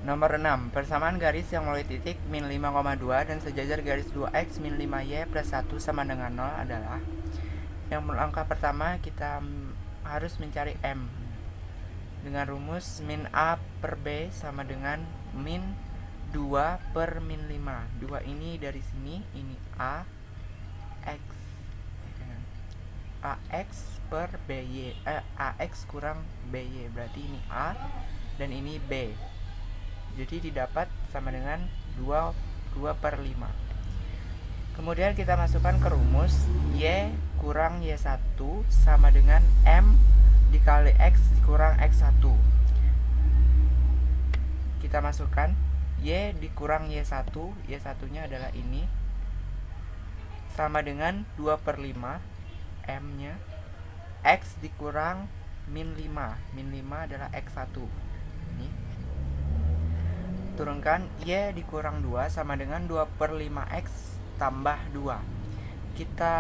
Nomor 6. Persamaan garis yang melalui titik min 5,2 dan sejajar garis 2x min 5y plus 1 sama dengan 0 adalah. Yang langkah pertama kita harus mencari M dengan rumus min A per B sama dengan min 2 per min 5. 2 ini dari sini, ini A X AX per BY, AX kurang BY, berarti ini A dan ini B. Jadi didapat sama dengan 2 per 5. Kemudian kita masukkan ke rumus Y kurang Y1 sama dengan M dikali X dikurang X1. Kita masukkan Y dikurang Y1, Y1 nya adalah ini, sama dengan 2 per 5 M nya, X dikurang min 5, min 5 adalah X1. Ini turunkan Y dikurang 2 sama dengan 2 per 5X tambah 2. Kita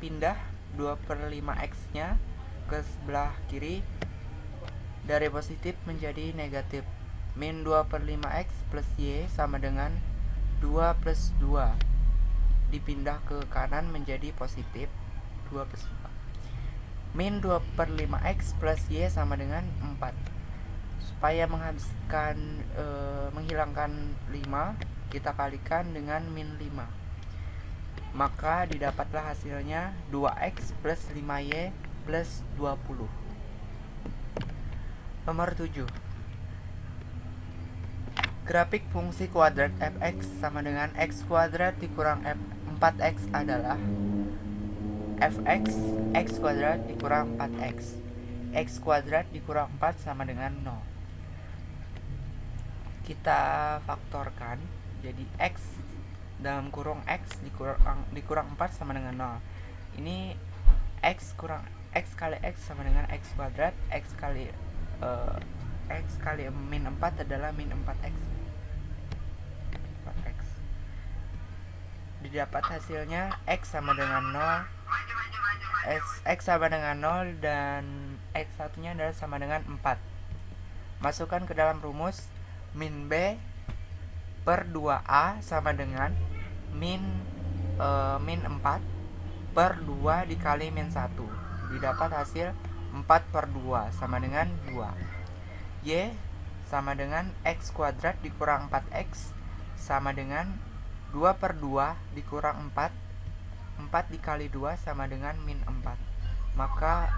pindah 2 per 5X nya ke sebelah kiri, dari positif menjadi negatif. Min 2 per 5X plus Y sama dengan 2 plus 2, dipindah ke kanan menjadi positif 2 plus 2. Min 2 per 5X plus Y sama dengan 4. Supaya menghilangkan 5, kita kalikan dengan min 5. Maka didapatlah hasilnya 2x plus 5y plus 20. Nomor 7. Grafik fungsi kuadrat fx sama dengan x kuadrat dikurang 4x adalah fx x kuadrat dikurang 4x. X kuadrat dikurang 4 sama dengan 0. Kita faktorkan jadi x dalam kurung x dikurang 4 sama dengan 0. Ini x kurang x kali x sama dengan x kuadrat. X kali min 4 adalah min 4x. Didapat hasilnya x sama dengan 0, x sama dengan 0 dan x1 nya adalah sama dengan 4. Masukkan ke dalam rumus min B per 2A sama dengan min 4 per 2 dikali min 1. Didapat hasil 4 per 2 sama dengan 2. Y sama dengan x kuadrat dikurang 4x sama dengan 2 per 2 dikurang 4. 4 dikali 2 sama dengan min 4. Maka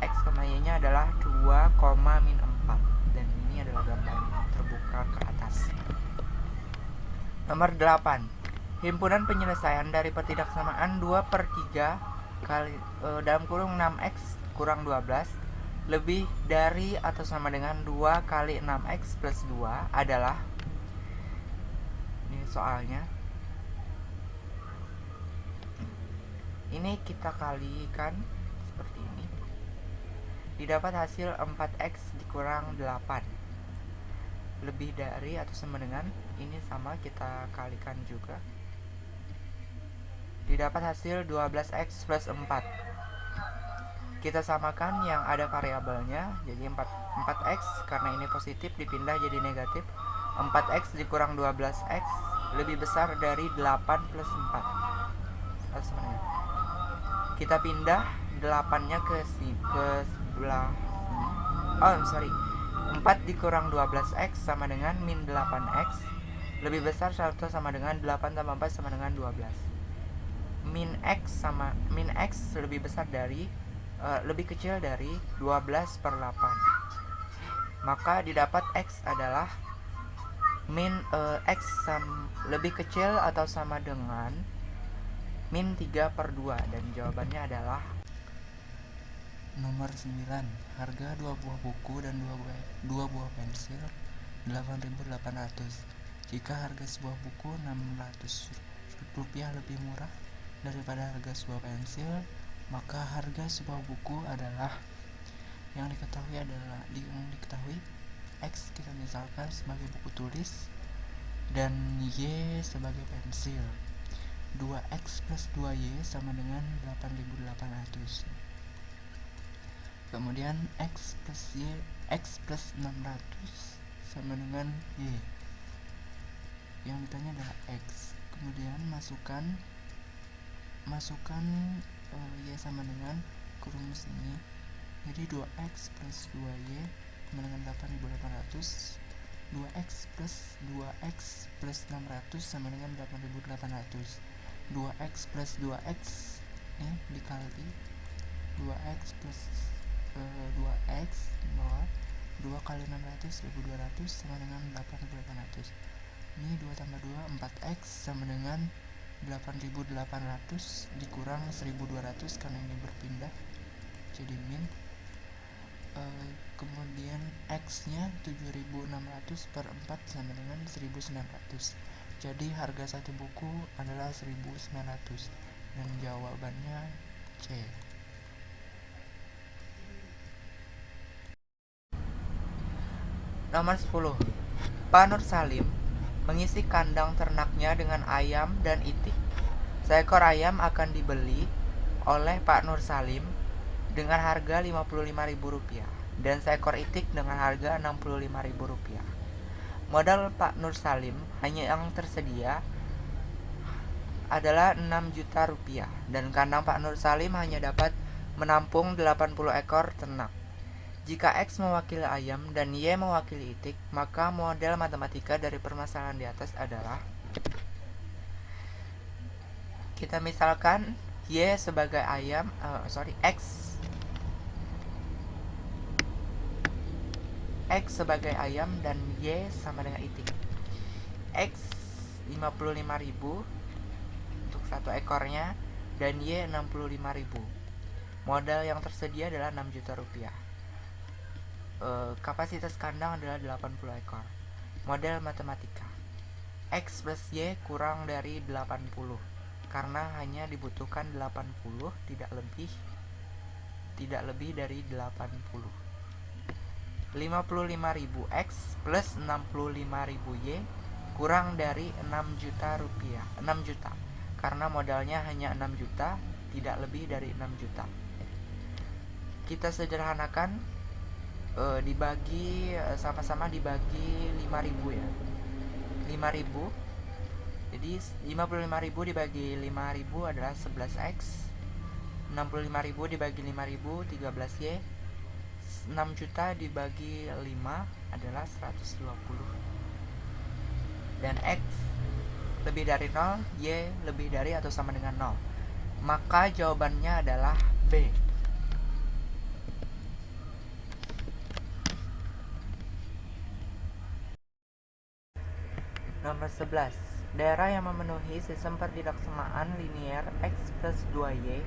x, y nya adalah 2, min 4. Dan ini adalah gambar terbuka ke atas. Nomor 8. Himpunan penyelesaian dari pertidaksamaan 2 per 3 kali dalam kurung 6x kurang 12 lebih dari atau sama dengan 2 kali 6x plus 2 adalah. Ini soalnya. Ini kita kalikan seperti ini. Didapat hasil 4x dikurang 8 lebih dari atau sama dengan, ini sama kita kalikan juga. Didapat hasil 12x plus 4. Kita samakan yang ada variabelnya, jadi 4x karena ini positif dipindah jadi negatif. 4x dikurang 12x lebih besar dari 8 plus 4. Kita pindah 8-nya ke sebelah sini. 4 dikurang 12x sama dengan min 8x lebih besar atau sama dengan 8 tambah 4 sama dengan 12. Min x lebih besar dari lebih kecil dari 12 per 8. Maka didapat x adalah x lebih kecil atau sama dengan min 3 per 2. Dan jawabannya adalah nomor 9. Harga 2 buah buku dan 2 buah pensil 8.800. Jika harga sebuah buku 600 rupiah lebih murah daripada harga sebuah pensil, maka harga sebuah buku adalah yang diketahui X kita misalkan sebagai buku tulis dan Y sebagai pensil. 2X plus 2Y sama dengan 8.800. Kemudian X plus Y X plus 600 sama dengan Y. Yang ditanya adalah X. Kemudian masukkan Y sama dengan rumus ini. Jadi 2X plus 2Y sama dengan 8.800. 2X plus 2X plus 600 sama dengan 8.800. 2X plus 2X ini dikali 2X plus 2X 0. 2 kali 600 1200 sama dengan 8.800. Ini 2 tambah 2 4X sama dengan 8.800 dikurang 1.200 karena ini berpindah jadi min. Kemudian X nya 7.600 per 4 sama dengan 1.900. Jadi harga satu buku adalah 1.900 dan jawabannya C. Nomor 10. Pak Nur Salim mengisi kandang ternaknya dengan ayam dan itik. Seekor ayam akan dibeli oleh Pak Nur Salim dengan harga Rp55.000 dan seekor itik dengan harga Rp65.000. Modal Pak Nur Salim hanya yang tersedia adalah Rp6 juta dan kandang Pak Nur Salim hanya dapat menampung 80 ekor ternak. Jika X mewakili ayam dan Y mewakili itik, maka model matematika dari permasalahan di atas adalah, kita misalkan Y sebagai ayam, X sebagai ayam dan Y sama dengan itik. X 55.000 untuk satu ekornya dan Y 65.000. Modal yang tersedia adalah Rp6 juta. Kapasitas kandang adalah 80 ekor. Model matematika, X plus Y kurang dari 80 karena hanya dibutuhkan 80, tidak lebih dari 80. 55.000 X plus 65.000 Y kurang dari Rp6 juta. 6 juta karena modalnya hanya 6 juta, tidak lebih dari 6 juta. Kita sederhanakan, sama-sama dibagi 5.000 ya. 5.000. Jadi 55.000 dibagi 5.000 adalah 11X. 65.000 dibagi 5.000 13Y. 6 juta dibagi 5 adalah 120. Dan X lebih dari 0, Y lebih dari atau sama dengan 0. Maka jawabannya adalah B. Nomor 11. Daerah yang memenuhi sistem perdidak-samaan linier X plus 2Y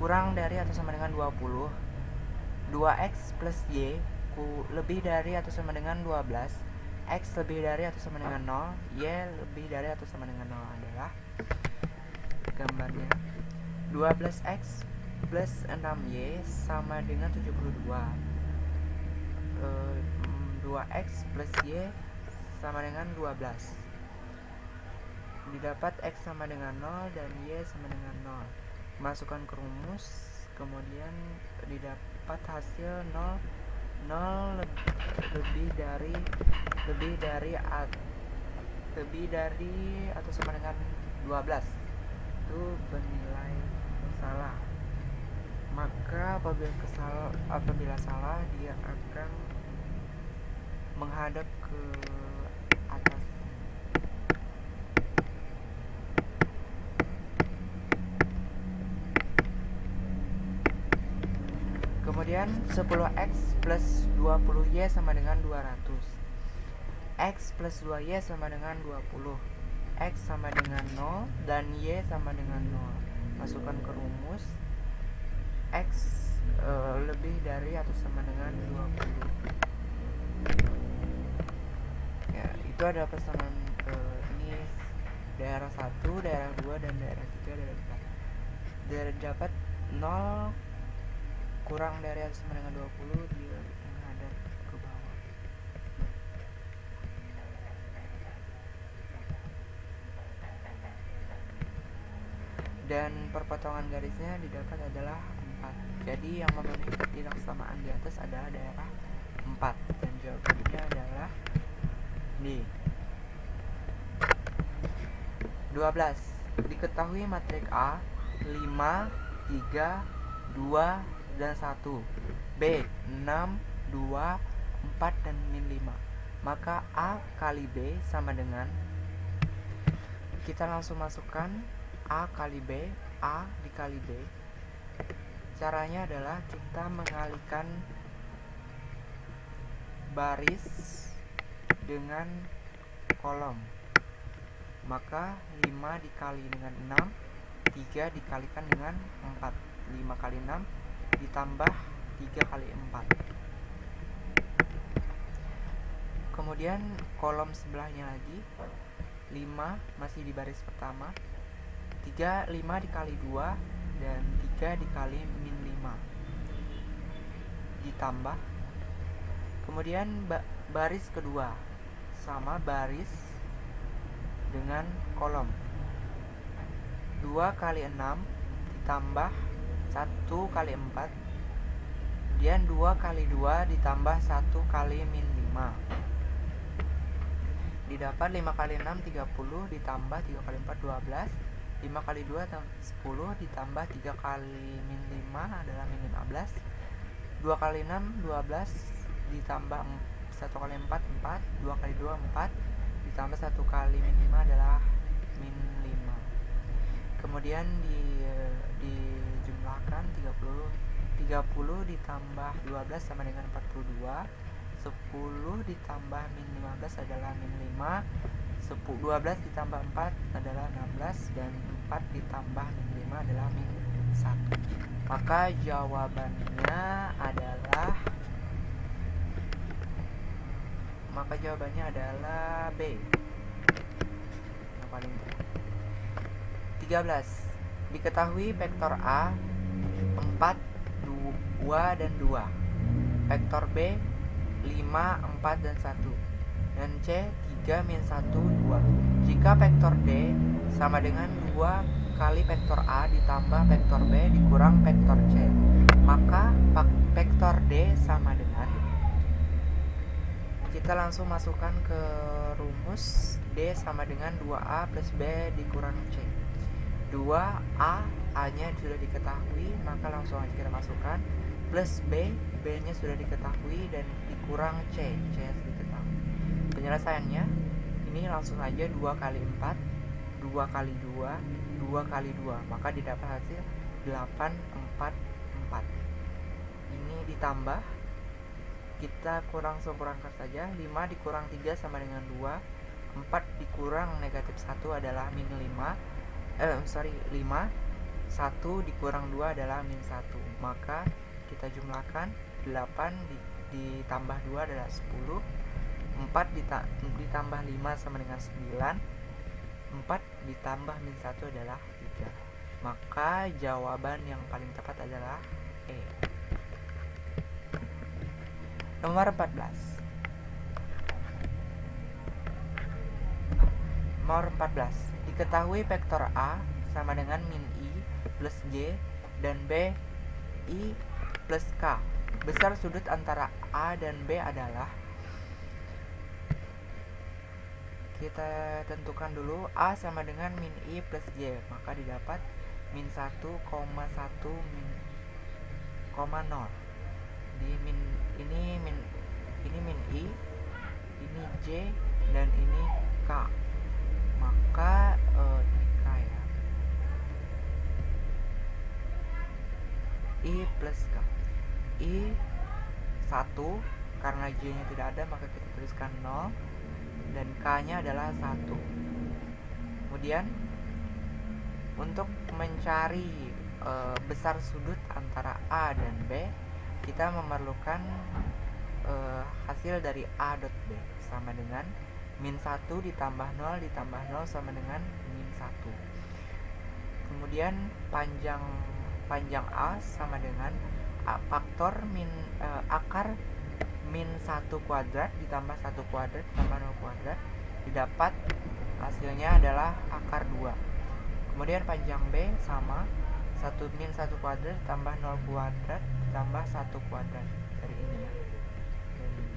kurang dari atau sama dengan 20. 2X plus Y lebih dari atau sama dengan 12. X lebih dari atau sama dengan 0. Y lebih dari atau sama dengan 0 adalah gambarnya 12X plus 6Y sama dengan 72. 2X plus Y sama dengan 12. Didapat X sama dengan 0 dan Y sama dengan 0. Masukkan ke rumus, kemudian didapat hasil 0 lebih dari atau sama dengan 12. Itu bernilai salah. Maka apabila salah, dia akan menghadap ke atas. Kemudian 10X plus 20Y sama dengan 200. X plus 2Y sama dengan 20. X sama dengan 0 dan Y sama dengan 0. Masukkan ke rumus. X lebih dari atau sama dengan 20. Ya, itu adalah pesanan ini daerah 1, daerah 2, dan daerah 3, daerah 4. Daerah dapat 0 kurang dari atau sama dengan 20, dia menghadap ke bawah. Dan perpotongan garisnya didapat adalah 4. Jadi yang memenuhi ketidaksamaan di atas adalah daerah 4. Dan jawabannya adalah D. 12. Diketahui matrik A 5, 3, 2, dan 1. B 6, 2, 4, dan min 5. Maka A kali B sama dengan, kita langsung masukkan A kali B, A dikali B. Caranya adalah kita mengalihkan baris dengan kolom. Maka 5 dikali dengan 6, 3 dikalikan dengan 4. 5 kali 6 ditambah 3 kali 4. Kemudian kolom sebelahnya lagi, 5 masih di baris pertama, 5 dikali 2 dan 3 dikali min 5 ditambah. Kemudian baris kedua sama baris dengan kolom, 2 kali 6 ditambah 1 kali 4, kemudian 2 kali 2 ditambah 1 kali min 5, didapat 5 kali 6 30 ditambah 3 kali 4 12, 5 kali 2 10 ditambah 3 kali min 5 adalah min 15, 2 kali 6 12 ditambah 1 kali 4 4, 2 kali 2 4 ditambah 1 kali min 5 adalah min 5. Kemudian dijumlahkan 30 ditambah 12 sama dengan 42, 10 ditambah min 15 adalah min 5, 12 ditambah 4 adalah 16, dan 4 ditambah min 5 adalah min 1. Maka jawabannya adalah B, yang paling tepat. 13. Diketahui vektor A 4, 2, dan 2, vektor B 5, 4, dan 1, dan C 3, min 1, 2. Jika vektor D sama dengan 2 kali vektor A ditambah vektor B dikurang vektor C, maka vektor D sama dengan, kita langsung masukkan ke rumus. D sama dengan 2A plus B dikurang C. 2A, A-nya sudah diketahui, maka langsung aja kita masukkan, plus B, B-nya sudah diketahui, dan dikurang C, C sudah diketahui. Penyelesaiannya, ini langsung aja 2 kali 4, 2 kali 2, 2 kali 2, maka didapat hasil 8, 4, 4. Ini ditambah, kita kurangkan saja, 5 dikurang 3 sama dengan 2, 4 dikurang negatif 1 adalah min 5, 5, 1 dikurang 2 adalah min 1, maka kita jumlahkan, 8 ditambah 2 adalah 10, 4 ditambah 5 sama dengan 9, 4 ditambah min 1 adalah 3, maka jawaban yang paling tepat adalah E. Nomor 14. Nomor 14. Diketahui vektor A sama dengan min I plus J dan B I plus K. Besar sudut antara A dan B adalah, kita tentukan dulu, A sama dengan min I plus J, maka didapat min 1,1 min 0. Di ini min I, ini J, dan ini K. Maka ini K ya, I plus K. I 1, karena J nya tidak ada maka kita tuliskan 0, dan K nya adalah 1. Kemudian untuk mencari besar sudut antara A dan B, kita memerlukan hasil dari A dot B sama dengan min 1 ditambah 0 ditambah 0 sama dengan min 1. Kemudian panjang A sama dengan faktor akar min 1 kuadrat ditambah 1 kuadrat ditambah 0 kuadrat, didapat hasilnya adalah akar 2. Kemudian panjang B sama min 1 kuadrat ditambah 0 kuadrat ditambah 1 kuadrat, dari ini ya, dari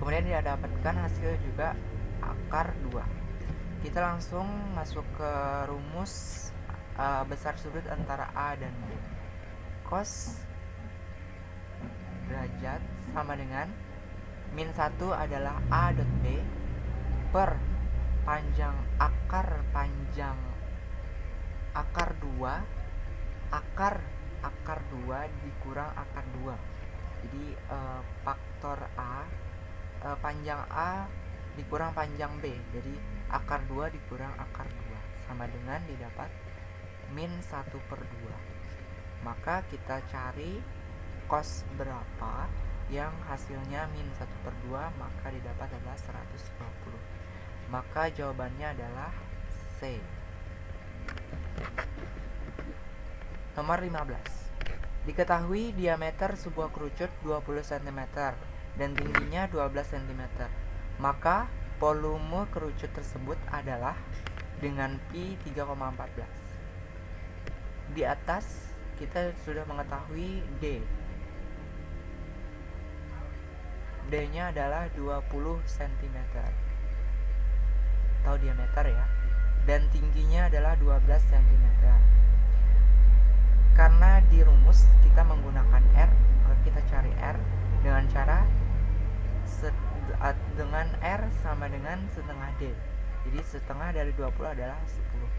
Kemudian didapatkan hasil juga akar 2. Kita langsung masuk ke rumus besar sudut antara A dan B. Cos derajat sama dengan min 1 adalah A dot B per panjang akar 2 akar 2 dikurang akar 2. Jadi faktor A, panjang A dikurang panjang B. Jadi akar 2 dikurang akar 2 sama dengan didapat min 1/2. Maka kita cari cos berapa yang hasilnya min 1/2, maka didapat adalah 120. Maka jawabannya adalah C. Nomor 15. Diketahui diameter sebuah kerucut 20 cm dan tingginya 12 cm. Maka volume kerucut tersebut adalah dengan pi 3,14. Di atas kita sudah mengetahui D. D-nya adalah 20 cm atau diameter ya. Dan tingginya adalah 12 cm. Karena di rumus kita menggunakan R, maka kita cari R dengan cara dengan R sama dengan setengah D. Jadi setengah dari 20 adalah 10.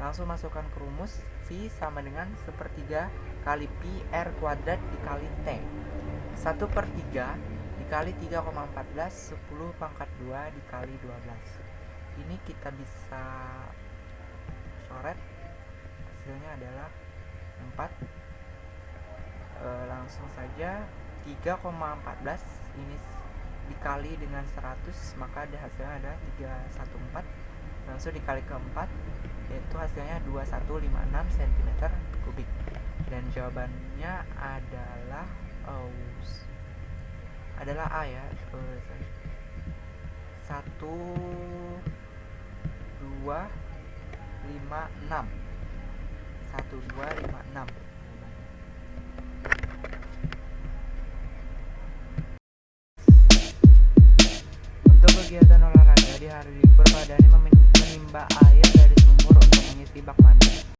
Langsung masukkan ke rumus, V sama dengan 1/3 kali pi R kuadrat dikali T. 1/3 dikali 3,14, 10 pangkat 2 dikali 12. Ini kita bisa coret, hasilnya adalah 4. Langsung saja 3,14 ini dikali dengan 100, maka ada hasilnya ada 314. Langsung dikali ke 4, yaitu hasilnya 2156 cm3. Dan jawabannya adalah A ya. 1256. Untuk kegiatan olahraga di hari libur, Pak Dhani menimba air dari sumur untuk mengisi bak mandi.